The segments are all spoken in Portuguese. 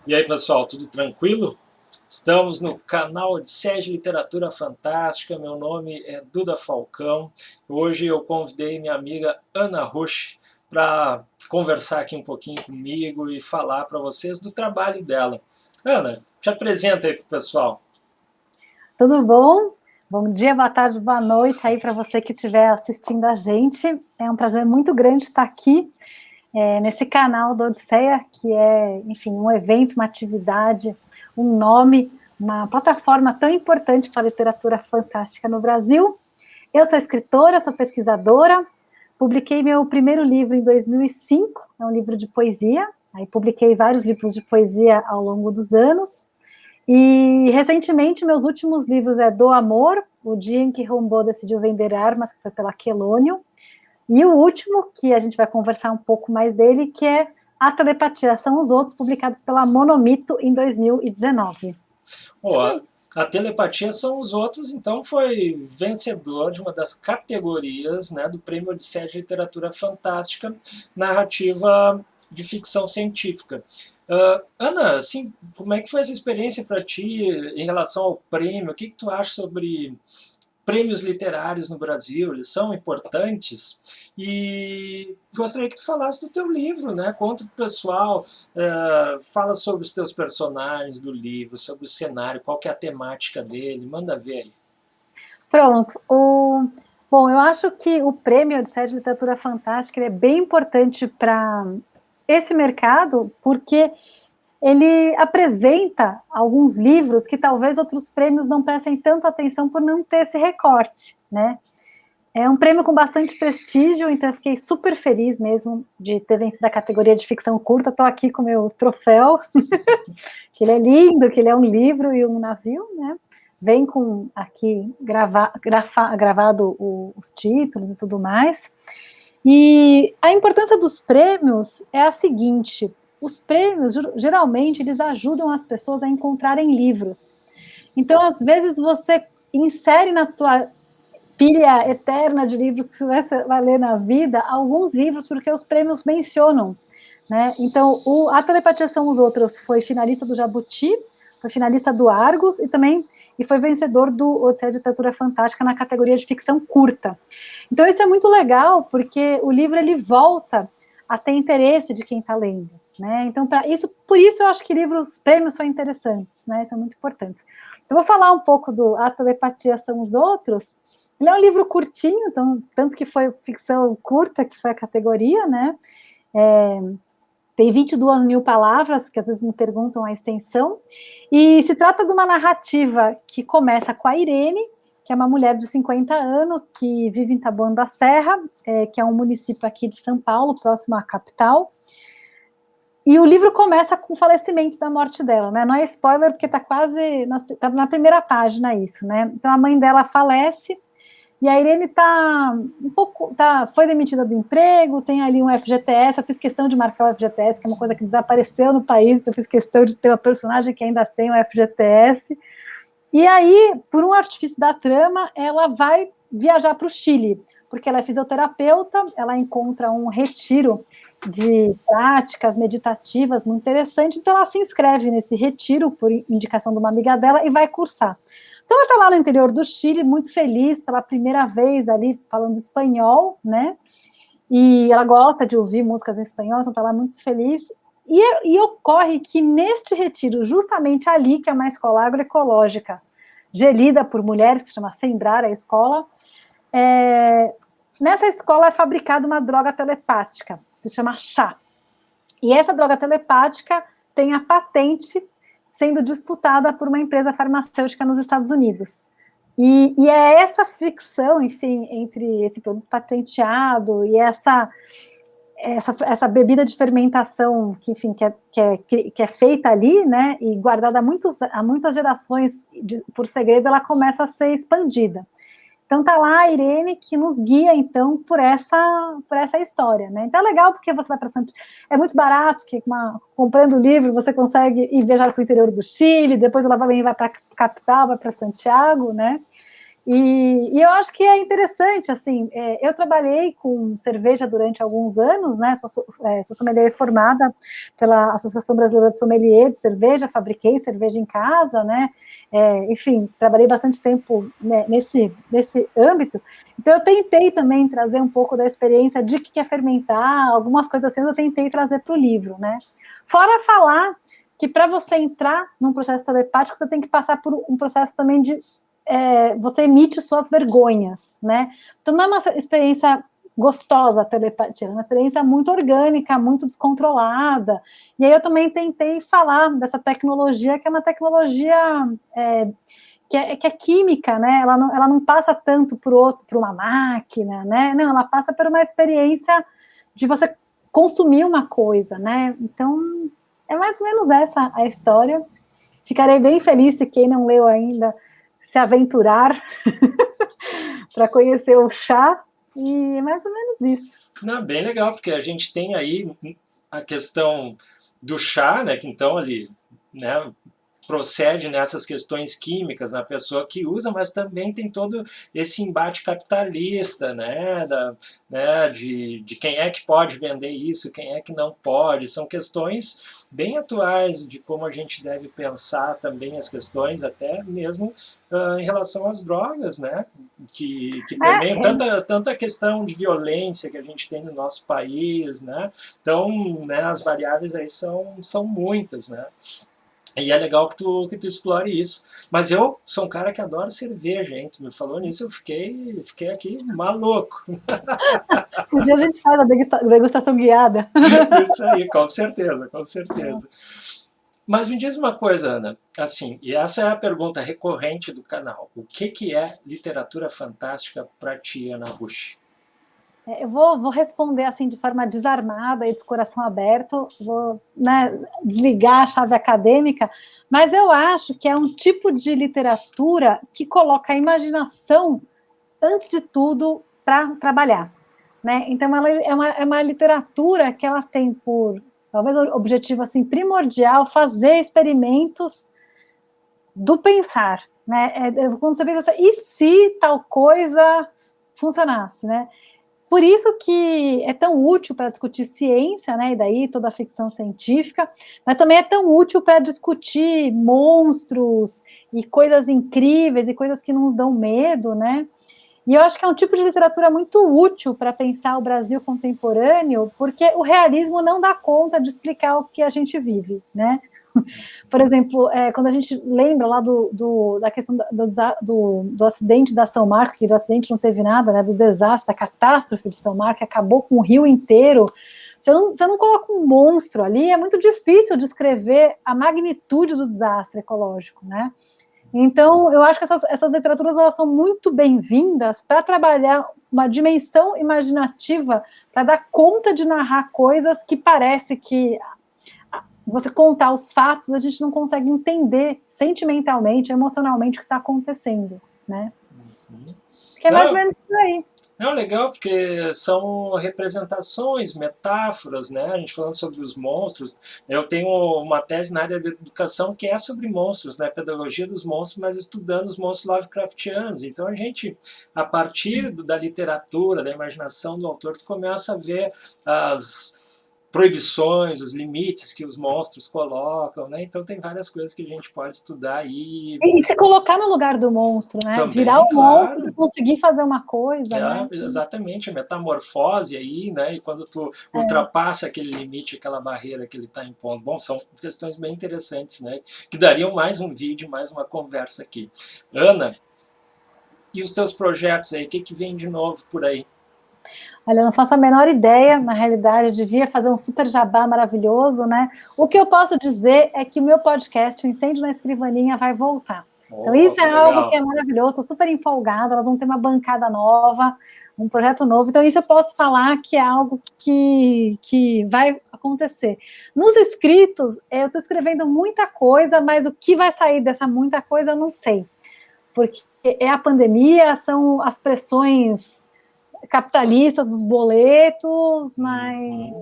E aí, pessoal, tudo tranquilo? Estamos no canal Odisseia de Literatura Fantástica. Meu nome é Duda Falcão. Hoje eu convidei minha amiga Ana Rusch para conversar aqui um pouquinho comigo e falar para vocês do trabalho dela. Ana, te apresenta aí para o pessoal. Tudo bom? Bom dia, boa tarde, boa noite aí para você que estiver assistindo a gente. É um prazer muito grande estar aqui nesse canal da Odisseia, que é, enfim, um evento, uma atividade, um nome, uma plataforma tão importante para a literatura fantástica no Brasil. Eu sou escritora, sou pesquisadora, publiquei meu primeiro livro em 2005, é um livro de poesia, aí publiquei vários livros de poesia ao longo dos anos. E, recentemente, meus últimos livros é Do Amor, O Dia em que Rimbaud Decidiu Vender Armas, que foi pela Quelônio, e o último, que a gente vai conversar um pouco mais dele, que é A Telepatia São os Outros, publicados pela Monomito em 2019. Oh, a Telepatia São os Outros, então, foi vencedor de uma das categorias, né, do Prêmio Odisseia de Literatura Fantástica, narrativa de ficção científica. Ana, assim, como é que foi essa experiência para ti em relação ao prêmio? O que tu acha sobre prêmios literários no Brasil? Eles são importantes? E gostaria que tu falasse do teu livro, né? Conta pro pessoal, fala sobre os teus personagens do livro, sobre o cenário, qual que é a temática dele, manda ver aí. Pronto. Bom, eu acho que o Prêmio Odisseia de Literatura Fantástica é bem importante para esse mercado, porque ele apresenta alguns livros que talvez outros prêmios não prestem tanto atenção por não ter esse recorte, né? É um prêmio com bastante prestígio, então eu fiquei super feliz mesmo de ter vencido a categoria de ficção curta. Estou aqui com o meu troféu, que ele é lindo, que ele é um livro e um navio, né? Vem com aqui gravado os títulos e tudo mais. E a importância dos prêmios é a seguinte: os prêmios, geralmente, eles ajudam as pessoas a encontrarem livros. Então, às vezes, você insere na tua pilha eterna de livros que você vai ler na vida, alguns livros, porque os prêmios mencionam, né? Então, A Telepatia São os Outros foi finalista do Jabuti, foi finalista do Argos e foi vencedor do Odisseia de Literatura Fantástica na categoria de ficção curta. Então, isso é muito legal, porque o livro ele volta a ter interesse de quem está lendo, né? Então, por isso eu acho que prêmios são interessantes, né? São muito importantes. Então, vou falar um pouco do A Telepatia São os Outros. Ele é um livro curtinho, então, tanto que foi ficção curta, que foi a categoria, né? Tem 22 mil palavras, que às vezes me perguntam a extensão, e se trata de uma narrativa que começa com a Irene, que é uma mulher de 50 anos, que vive em Taboão da Serra, que é um município aqui de São Paulo, próximo à capital, e o livro começa com o falecimento da morte dela, né? Não é spoiler, porque está quase na primeira página isso, né? Então, a mãe dela falece, e a Irene foi demitida do emprego, tem ali um FGTS, eu fiz questão de marcar o FGTS, que é uma coisa que desapareceu no país, então eu fiz questão de ter uma personagem que ainda tem o FGTS, e aí, por um artifício da trama, ela vai viajar para o Chile, porque ela é fisioterapeuta, ela encontra um retiro de práticas meditativas muito interessante, então ela se inscreve nesse retiro, por indicação de uma amiga dela, e vai cursar. Então ela está lá no interior do Chile, muito feliz, pela primeira vez ali falando espanhol, né? E ela gosta de ouvir músicas em espanhol, então está lá muito feliz. E ocorre que neste retiro, justamente ali, que é uma escola agroecológica, gelida por mulheres, que se chama Sembrar a escola, nessa escola é fabricada uma droga telepática, que se chama chá. E essa droga telepática tem a patente sendo disputada por uma empresa farmacêutica nos Estados Unidos. E é essa fricção, enfim, entre esse produto patenteado e essa bebida de fermentação que, enfim, que é feita ali, né, e guardada há muitas gerações por segredo, ela começa a ser expandida. Então tá lá a Irene que nos guia, então, por essa história, né? Então é legal porque você vai para Santiago, é muito barato, que comprando o livro você consegue ir viajar para o interior do Chile, depois ela vai para a capital, vai para Santiago, né? E eu acho que é interessante, assim, eu trabalhei com cerveja durante alguns anos, né, sou sommelier formada pela Associação Brasileira de Sommelier de Cerveja, fabriquei cerveja em casa, né, enfim, trabalhei bastante tempo, né, nesse âmbito, então eu tentei também trazer um pouco da experiência de que é fermentar, algumas coisas assim eu tentei trazer para o livro, né, fora falar que para você entrar num processo telepático, você tem que passar por um processo também de você emite suas vergonhas, né? Então não é uma experiência gostosa a telepatia, é uma experiência muito orgânica, muito descontrolada. E aí eu também tentei falar dessa tecnologia, que é uma tecnologia que é química, né? Ela não passa tanto por uma máquina, né? Não, ela passa por uma experiência de você consumir uma coisa, né? Então é mais ou menos essa a história. Ficarei bem feliz se quem não leu ainda se aventurar para conhecer o chá, e é mais ou menos isso. Não, bem legal, porque a gente tem aí a questão do chá, né, que então ali, né, procede nessas questões químicas na pessoa que usa, mas também tem todo esse embate capitalista, né, de quem é que pode vender isso, quem é que não pode. São questões bem atuais de como a gente deve pensar também as questões, até mesmo em relação às drogas, né, que permeiam tanta questão de violência que a gente tem no nosso país, né. Então, né, as variáveis aí são muitas, né. E é legal que tu explore isso. Mas eu sou um cara que adora cerveja, hein? Tu me falou nisso, eu fiquei aqui maluco. Um dia a gente faz a degustação guiada. Isso aí, com certeza, com certeza. Mas me diz uma coisa, Ana, assim, e essa é a pergunta recorrente do canal. O que é literatura fantástica para ti, Ana Rush? Eu vou responder assim de forma desarmada e de coração aberto, vou, né, desligar a chave acadêmica, mas eu acho que é um tipo de literatura que coloca a imaginação, antes de tudo, para trabalhar. Né? Então, ela é uma literatura que ela tem por, talvez, objetivo assim, primordial, fazer experimentos do pensar. Né? Quando você pensa assim, e se tal coisa funcionasse, né? Por isso que é tão útil para discutir ciência, né, e daí toda a ficção científica, mas também é tão útil para discutir monstros e coisas incríveis e coisas que nos dão medo, né? E eu acho que é um tipo de literatura muito útil para pensar o Brasil contemporâneo, porque o realismo não dá conta de explicar o que a gente vive, né? Por exemplo, quando a gente lembra lá da questão do acidente da São Marco, que do acidente não teve nada, né? Do desastre, da catástrofe de São Marco, que acabou com o rio inteiro. Você não coloca um monstro ali, é muito difícil descrever a magnitude do desastre ecológico, né? Então, eu acho que essas literaturas elas são muito bem-vindas para trabalhar uma dimensão imaginativa, para dar conta de narrar coisas que parece que você contar os fatos, a gente não consegue entender sentimentalmente, emocionalmente o que está acontecendo, né? Uhum. Que é mais ou menos por aí. Não, legal, porque são representações, metáforas, né? A gente falando sobre os monstros. Eu tenho uma tese na área de educação que é sobre monstros, né? Pedagogia dos monstros, mas estudando os monstros Lovecraftianos. Então a gente, a partir da literatura, da imaginação do autor, tu começa a ver as proibições, os limites que os monstros colocam, né? Então tem várias coisas que a gente pode estudar aí. E se colocar no lugar do monstro, né? Virar Também, o monstro para claro. conseguir fazer uma coisa, né? Exatamente, a metamorfose aí, né? E quando tu ultrapassa aquele limite, aquela barreira que ele está impondo. Bom, são questões bem interessantes, né? Que dariam mais um vídeo, mais uma conversa aqui. Ana, e os teus projetos aí? O que vem de novo por aí? Olha, eu não faço a menor ideia, na realidade, eu devia fazer um super jabá maravilhoso, né? O que eu posso dizer é que o meu podcast, o Incêndio na Escrivaninha, vai voltar. Então, Oh, isso que é algo legal. que é maravilhoso, estou super empolgada, elas vão ter uma bancada nova, um projeto novo, então isso eu posso falar que é algo que vai acontecer. Nos escritos, eu estou escrevendo muita coisa, mas o que vai sair dessa muita coisa eu não sei, porque é a pandemia, são as pressões capitalistas dos boletos, mas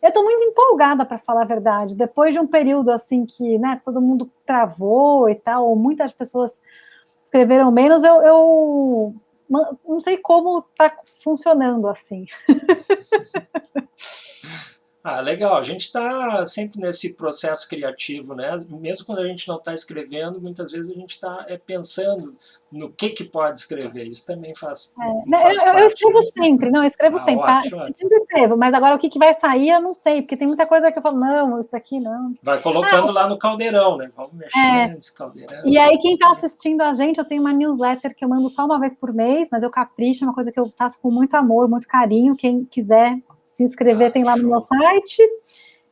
eu estou muito empolgada, para falar a verdade. Depois de um período assim que, né, todo mundo travou e tal, ou muitas pessoas escreveram menos, eu não sei como está funcionando assim. Ah, legal. A gente está sempre nesse processo criativo, né? Mesmo quando a gente não está escrevendo, muitas vezes a gente está pensando no que pode escrever. Isso também faz Eu parte, escrevo né? sempre, não, eu escrevo Ah, sempre, tá? ótimo. Eu sempre escrevo, mas agora o que vai sair eu não sei, porque tem muita coisa que eu falo, não, isso daqui não. Vai colocando lá no caldeirão, né? Vamos mexendo esse caldeirão. E aí quem está assistindo a gente, eu tenho uma newsletter que eu mando só uma vez por mês, mas eu capricho, é uma coisa que eu faço com muito amor, muito carinho. Quem quiser se inscrever tem lá no meu site.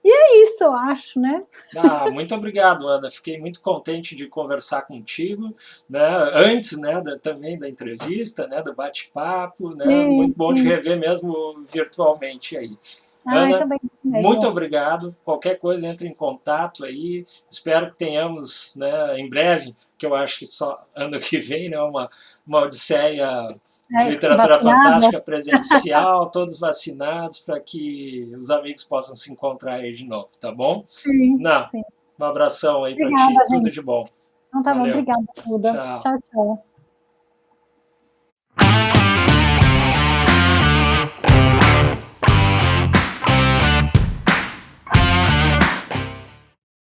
E é isso, eu acho, né? Ah, muito obrigado, Ana. Fiquei muito contente de conversar contigo, né? Antes, né, também da entrevista, né, do bate-papo, né? Sim, Muito bom te sim. rever mesmo virtualmente aí. Ai, Ana, também muito mesmo. obrigado. Qualquer coisa, entre em contato aí. Espero que tenhamos, né, em breve, que eu acho que só ano que vem, né, uma odisseia de literatura Vacinada? fantástica presencial, todos vacinados, para que os amigos possam se encontrar aí de novo, tá bom? Sim, Não, sim. um abração aí para ti, Obrigada, tudo gente. de bom. Então tá bom, Valeu, obrigada, Duda. tchau. Tchau, tchau.